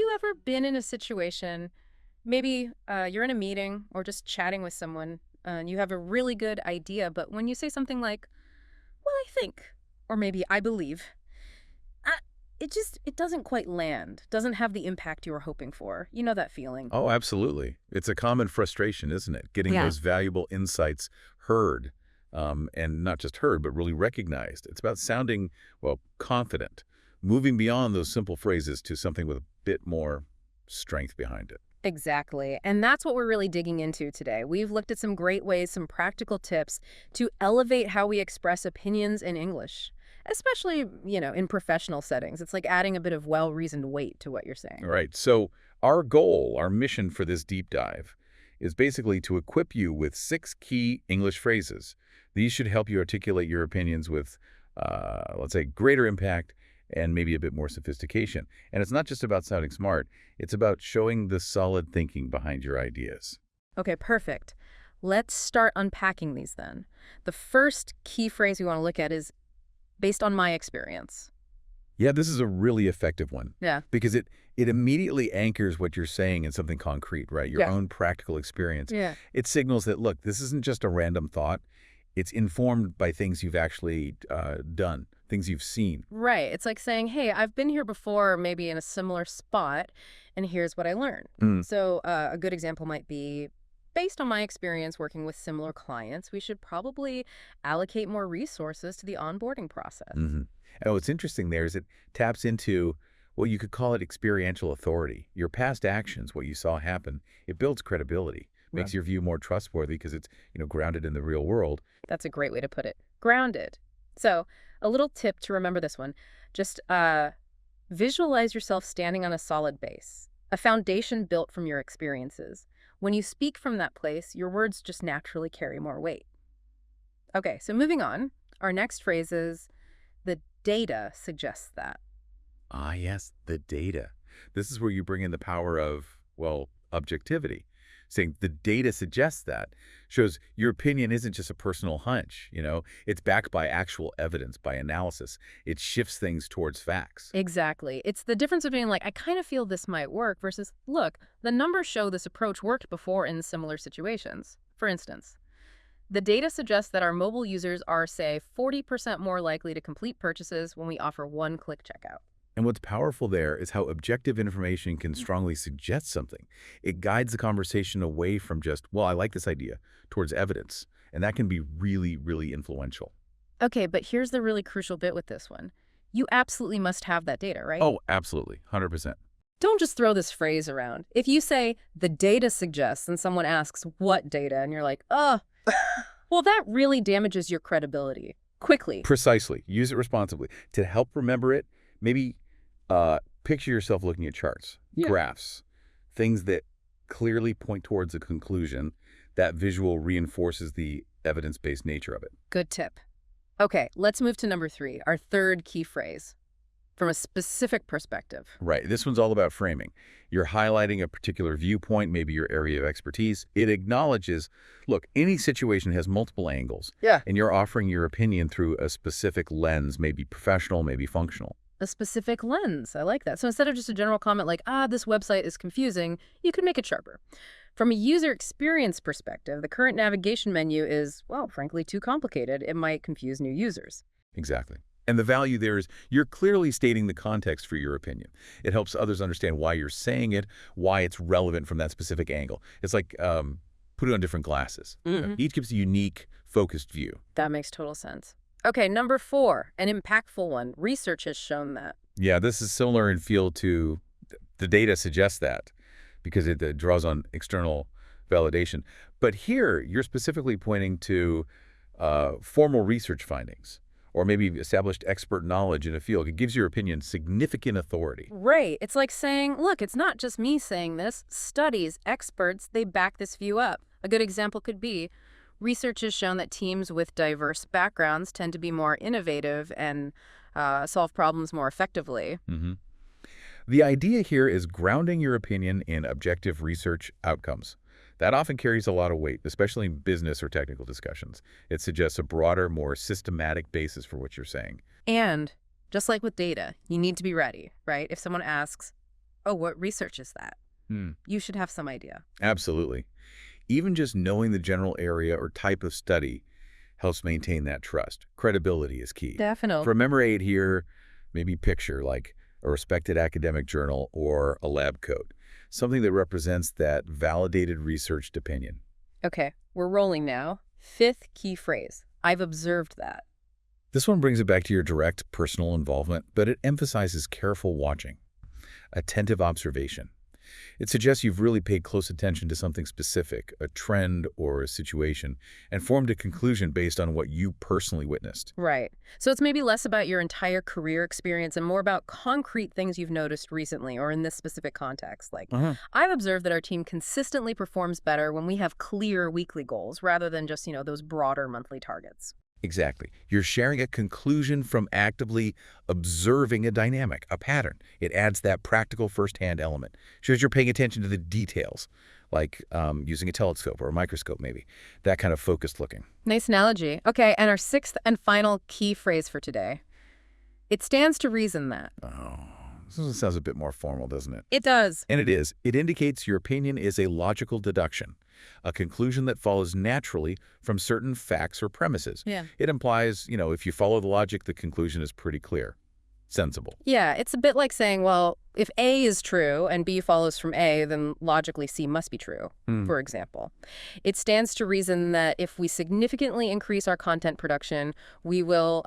you ever been in a situation, maybe you're in a meeting or just chatting with someone, and you have a really good idea, but when you say something like, well, I think, or maybe I believe, uh, it doesn't quite land, doesn't have the impact you were hoping for. You know that feeling. Oh, absolutely. It's a common frustration, isn't it? Getting Yeah. those valuable insights heard, and not just heard, but really recognized. It's about sounding, well, confident, moving beyond those simple phrases to something with a bit more strength behind it. Exactly. And that's what we're really digging into today. We've looked at some great ways, some practical tips to elevate how we express opinions in English, especially, in professional settings. It's like adding a bit of well-reasoned weight to what you're All saying. right. So our goal, our mission for this deep dive is basically to equip you with 6 key English phrases. These should help you articulate your opinions with, let's say, greater impact and maybe a bit more sophistication. And it's not just about sounding smart. It's about showing the solid thinking behind your ideas. Okay, perfect. Let's start unpacking these then. The first key phrase we want to look at is based on my experience. Yeah, this is a really effective one Yeah. because it immediately anchors what you're saying in something concrete, right? Your Yeah. own practical experience. Yeah. It signals that, look, this isn't just a random thought. It's informed by things you've actually done, things you've seen. Right. It's like saying, hey, I've been here before, maybe in a similar spot, and here's what I learned. Mm. So a good example might be, based on my experience working with similar clients, we should probably allocate more resources to the onboarding process. Hmm. And what's interesting there is it taps into, well, you could call it experiential authority. Your past actions, what you saw happen, it builds credibility, makes Right. your view more trustworthy because it's, grounded in the real world. That's a great way to put it. Grounded. So a little tip to remember this one. Just visualize yourself standing on a solid base, a foundation built from your experiences. When you speak from that place, your words just naturally carry more weight. Okay, so moving on. Our next phrase is, the data suggests that. Ah, yes, the data. This is where you bring in the power of, well, objectivity. Saying the data suggests that shows your opinion isn't just a personal hunch, it's backed by actual evidence, by analysis. It shifts things towards facts. Exactly. It's the difference of being like, I kind of feel this might work versus, look, the numbers show this approach worked before in similar situations. For instance, the data suggests that our mobile users are, say, 40% more likely to complete purchases when we offer one-click checkout. And what's powerful there is how objective information can strongly suggest something. It guides the conversation away from just, well, I like this idea, towards evidence. And that can be really, really influential. Okay, but here's the really crucial bit with this one. You absolutely must have that data, right? Oh, absolutely. 100%. Don't just throw this phrase around. If you say, the data suggests, and someone asks, what data? And you're like, well, that really damages your credibility. Quickly. Precisely. Use it responsibly. To help remember it, maybe picture yourself looking at charts, graphs, things that clearly point towards a conclusion. That visual reinforces the evidence-based nature of it. Good tip. Okay, let's move to number 3, our third key phrase. From a specific perspective. Right. This one's all about framing. You're highlighting a particular viewpoint, maybe your area of expertise. It acknowledges, look, any situation has multiple angles. Yeah. And you're offering your opinion through a specific lens, maybe professional, maybe functional. A specific lens. I like that. So instead of just a general comment like, this website is confusing, you could make it sharper. From a user experience perspective, the current navigation menu is, well, frankly, too complicated. It might confuse new users. Exactly. And the value there is you're clearly stating the context for your opinion. It helps others understand why you're saying it, why it's relevant from that specific angle. It's like put it on different glasses. Each gives a unique, focused view. That makes total sense. Okay, number 4, an impactful one. Research has shown that. Yeah, this is similar in feel to the data suggests that because it draws on external validation. But here, you're specifically pointing to formal research findings or maybe established expert knowledge in a field. It gives your opinion significant authority. Right. It's like saying, look, it's not just me saying this. Studies, experts, they back this view up. A good example could be, research has shown that teams with diverse backgrounds tend to be more innovative and solve problems more effectively. The idea here is grounding your opinion in objective research outcomes. That often carries a lot of weight, especially in business or technical discussions. It suggests a broader, more systematic basis for what you're saying. And just like with data, you need to be ready, right? If someone asks, Oh, what research is that? Hmm. You should have some idea. Absolutely. Even just knowing the general area or type of study helps maintain that trust. Credibility is key. Definitely. For a memory aid here, maybe picture like a respected academic journal or a lab coat, something that represents that validated researched opinion. Okay, we're rolling now. Fifth key phrase. I've observed that. This one brings it back to your direct personal involvement, but it emphasizes careful watching, attentive observation. It suggests you've really paid close attention to something specific, a trend or a situation, and formed a conclusion based on what you personally witnessed. Right. So it's maybe less about your entire career experience and more about concrete things you've noticed recently or in this specific context. Like, Uh-huh. I've observed that our team consistently performs better when we have clear weekly goals rather than just, those broader monthly targets. Exactly. You're sharing a conclusion from actively observing a dynamic, a pattern. It adds that practical firsthand element. Shows you're paying attention to the details, like using a telescope or a microscope maybe. That kind of focused looking. Nice analogy. Okay, and our sixth and final key phrase for today. It stands to reason that. Oh, this one sounds a bit more formal, doesn't it? It does. And it is. It indicates your opinion is a logical deduction, a conclusion that follows naturally from certain facts or premises. Yeah. It implies, if you follow the logic, the conclusion is pretty clear, sensible. Yeah, it's a bit like saying, well, if A is true and B follows from A, then logically C must be true, for example. It stands to reason that if we significantly increase our content production, we will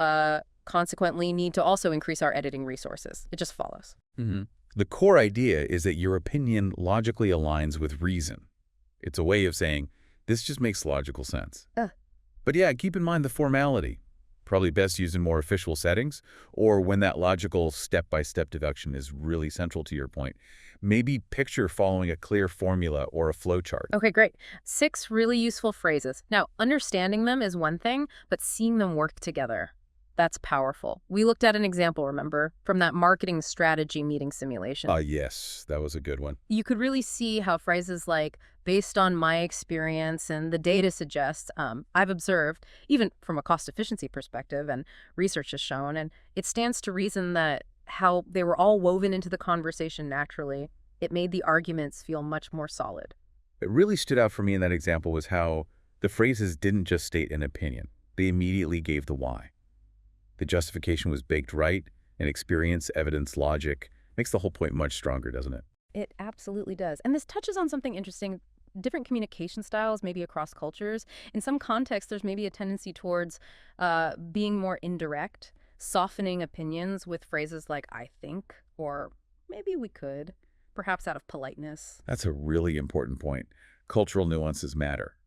consequently need to also increase our editing resources. It just follows. Mm-hmm. The core idea is that your opinion logically aligns with reason. It's a way of saying, this just makes logical sense. But yeah, keep in mind the formality. Probably best used in more official settings, or when that logical step-by-step deduction is really central to your point. Maybe picture following a clear formula or a flowchart. Okay, great. 6 really useful phrases. Now, understanding them is one thing, but seeing them work together, that's powerful. We looked at an example, remember, from that marketing strategy meeting simulation. Yes, that was a good one. You could really see how phrases like, based on my experience and the data suggests, I've observed, even from a cost efficiency perspective, and research has shown, and it stands to reason that how they were all woven into the conversation naturally, it made the arguments feel much more solid. What really stood out for me in that example was how the phrases didn't just state an opinion. They immediately gave the why. The justification was baked right, and experience, evidence, logic makes the whole point much stronger, doesn't it? It absolutely does. And this touches on something interesting, different communication styles, maybe across cultures. In some contexts, there's maybe a tendency towards being more indirect, softening opinions with phrases like, I think, or maybe we could, perhaps out of politeness. That's a really important point. Cultural nuances matter.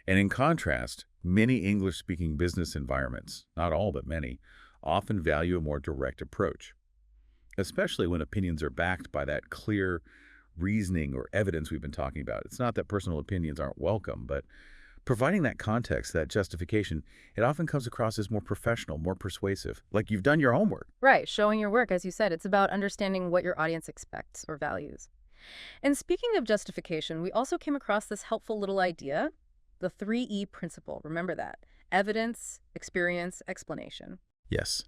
And in contrast, many English-speaking business environments, not all but many, often value a more direct approach, especially when opinions are backed by that clear reasoning or evidence we've been talking about. It's not that personal opinions aren't welcome, but providing that context, that justification, it often comes across as more professional, more persuasive, like you've done your homework. Right, showing your work, as you said. It's about understanding what your audience expects or values. And speaking of justification, we also came across this helpful little idea, the 3E principle. Remember that. Evidence, experience, explanation. Yes.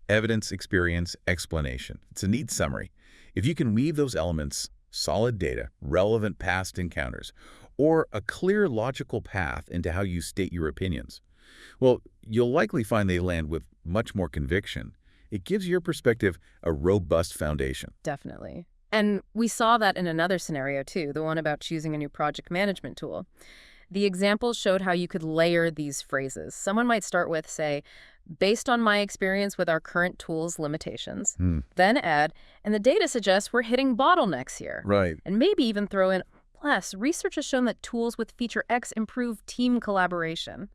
Evidence, experience, explanation. It's a neat summary. If you can weave those elements, solid data, relevant past encounters, or a clear logical path into how you state your opinions, well, you'll likely find they land with much more conviction. It gives your perspective a robust foundation. Definitely. And we saw that in another scenario, too, the one about choosing a new project management tool. The examples showed how you could layer these phrases. Someone might start with, say, based on my experience with our current tool's limitations, then add, and the data suggests we're hitting bottlenecks here. Right. And maybe even throw in, plus, research has shown that tools with feature X improve team collaboration.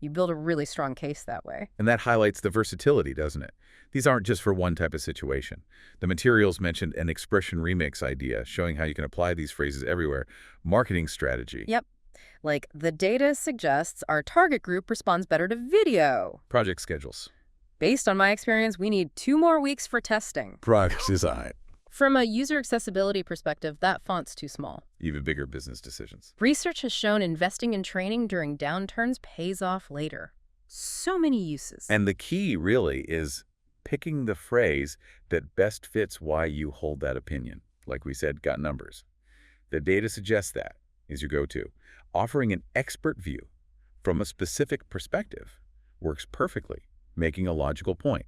You build a really strong case that way. And that highlights the versatility, doesn't it? These aren't just for one type of situation. The materials mentioned an expression remix idea, showing how you can apply these phrases everywhere. Marketing strategy. Yep. Like, the data suggests our target group responds better to video. Project schedules. Based on my experience, we need 2 more weeks for testing. Product design. From a user accessibility perspective, that font's too small. Even bigger business decisions. Research has shown investing in training during downturns pays off later. So many uses. And the key, really, is picking the phrase that best fits why you hold that opinion. like we said, got numbers. The data suggests that is your go-to. Offering an expert view from a specific perspective works perfectly, making a logical point.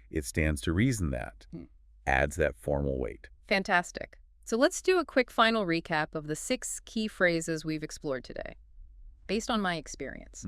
It stands to reason that adds that formal weight. Fantastic. So let's do a quick final recap of the 6 key phrases we've explored today, based on my experience.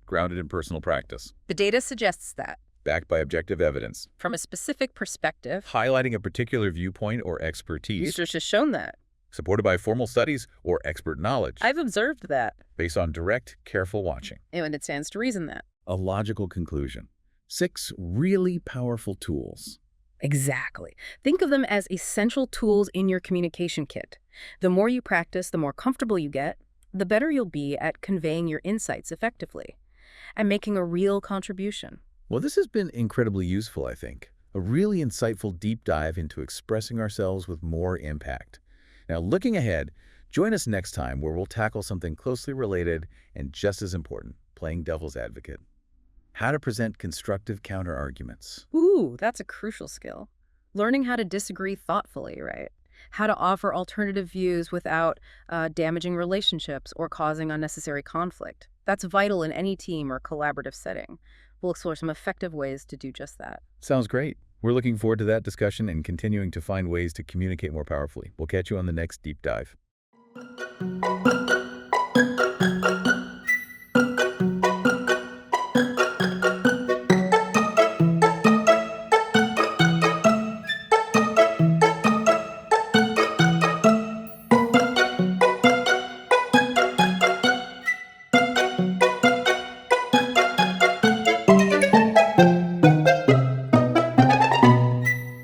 Grounded in personal practice. The data suggests that. Backed by objective evidence. From a specific perspective. Highlighting a particular viewpoint or expertise. Research has shown that. Supported by formal studies or expert knowledge. I've observed that. Based on direct, careful watching. And it stands to reason that. A logical conclusion. 6 really powerful tools. Exactly. Think of them as essential tools in your communication kit. The more you practice, the more comfortable you get, the better you'll be at conveying your insights effectively and making a real contribution. Well, this has been incredibly useful, I think. A really insightful deep dive into expressing ourselves with more impact. Now, looking ahead, join us next time where we'll tackle something closely related and just as important, playing devil's advocate. How to present constructive counter-arguments. Ooh, that's a crucial skill. Learning how to disagree thoughtfully, right? How to offer alternative views without damaging relationships or causing unnecessary conflict. That's vital in any team or collaborative setting. We'll explore some effective ways to do just that. Sounds great. We're looking forward to that discussion and continuing to find ways to communicate more powerfully. We'll catch you on the next deep dive.